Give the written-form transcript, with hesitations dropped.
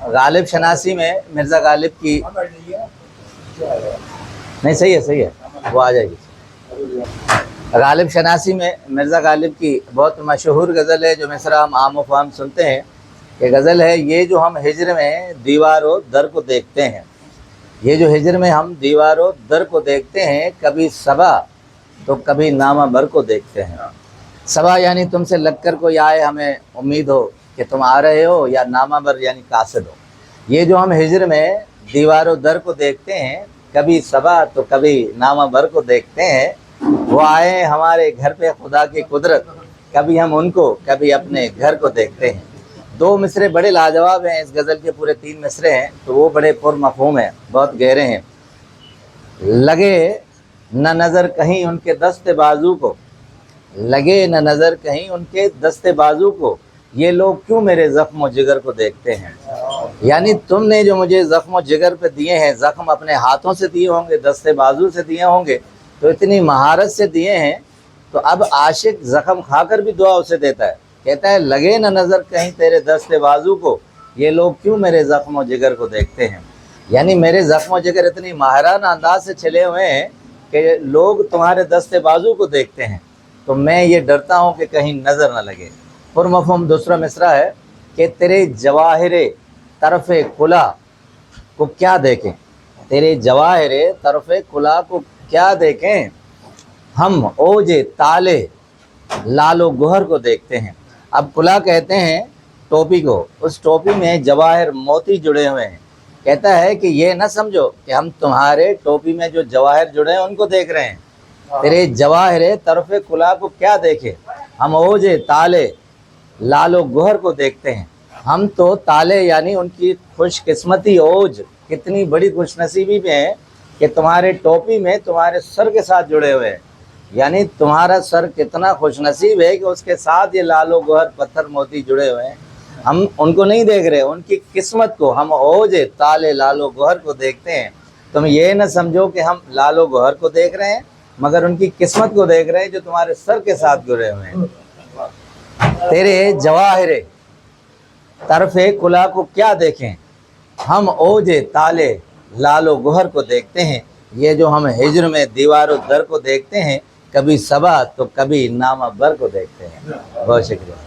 गालिब शनासी में मिर्ज़ा गालिब की, नहीं सही है वो आ जाएगी। गालिब शनासी में मिर्ज़ा गालिब की बहुत मशहूर गज़ल है जो मिसरा हम आम फ़ाम सुनते हैं। ये गज़ल है, ये जो हम हिज्र में दीवारों दर को देखते हैं, ये जो हिज्र में हम दीवारों दर को देखते हैं, कभी सबा तो कभी नामा बर को देखते हैं। सबा यानी तुमसे लगकर कोई आए, हमें उम्मीद हो कि तुम आ रहे हो, या नामा बर यानी कासिद हो। ये जो हम हिज्र में दीवारों दर को देखते हैं, कभी सबा तो कभी नामा बर को देखते हैं। वो आए हमारे घर पे खुदा की कुदरत, कभी हम उनको कभी अपने घर को देखते हैं। दो मिसरे बड़े लाजवाब हैं, इस गज़ल के पूरे 3 मिसरे हैं तो वो बड़े पुरमफ़हूम हैं, बहुत गहरे हैं। लगे न नज़र कहीं उनके दस्ते बाजू को, लगे न नज़र कहीं उनके दस्ते बाजू को, ये लोग क्यों मेरे ज़ख्म व जिगर को देखते हैं। यानी तुमने जो मुझे ज़ख्म व जिगर पे दिए हैं, ज़ख्म अपने हाथों से दिए होंगे, दस्ते बाजू से दिए होंगे, तो इतनी महारत से दिए हैं, तो अब आशिक ज़ख्म खाकर भी दुआ उसे देता है। कहता है लगे न नज़र कहीं तेरे दस्ते बाजू को, ये लोग क्यों मेरे ज़ख्म व जिगर को देखते हैं। यानी मेरे ज़ख्म व जिगर इतनी माहिराना अंदाज से चले हुए हैं कि लोग तुम्हारे दस्ते बाजू को देखते हैं, तो मैं ये डरता हूँ कि कहीं नज़र न लगे। पुरमफ़हूम दूसरा मिसरा है कि तेरे जवाहिरे तरफ़े कुला को क्या देखें, तेरे जवाहिरे तरफ़े कुला को क्या देखें, हम ओजे ताले लालो गुहर को देखते हैं। अब कुला कहते हैं टोपी को, उस टोपी में जवाहिर मोती जुड़े हुए हैं। कहता है कि ये ना समझो कि हम तुम्हारे टोपी में जो जवाहिर जुड़े हैं उनको देख रहे हैं। तेरे जवाहिरे तरफ़े कुला को क्या देखे, हम ओजे ताले लालो गुहर को देखते हैं। हम तो ताले यानी उनकी खुशकिस्मती, ओज कितनी बड़ी खुशनसीबी में है कि तुम्हारे टोपी में तुम्हारे सर के साथ जुड़े हुए हैं। यानी तुम्हारा सर कितना खुशनसीब है कि उसके साथ ये लालो गुहर पत्थर मोती जुड़े हुए हैं। हम उनको नहीं देख रहे, उनकी किस्मत को, हम ओजे ताले लालो गुहर को देखते हैं। तुम ये न समझो कि हम लालो गुहर को देख रहे हैं, मगर उनकी किस्मत को देख रहे हैं जो तुम्हारे सर के साथ जुड़े हुए हैं। तेरे जवाहिरे तरफ़े कुला को क्या देखें, हम ओजे ताले लालो गुहर को देखते हैं। ये जो हम हिज्र में दीवारों दर को देखते हैं, कभी सबा तो कभी नामा बर को देखते हैं। बहुत शुक्रिया।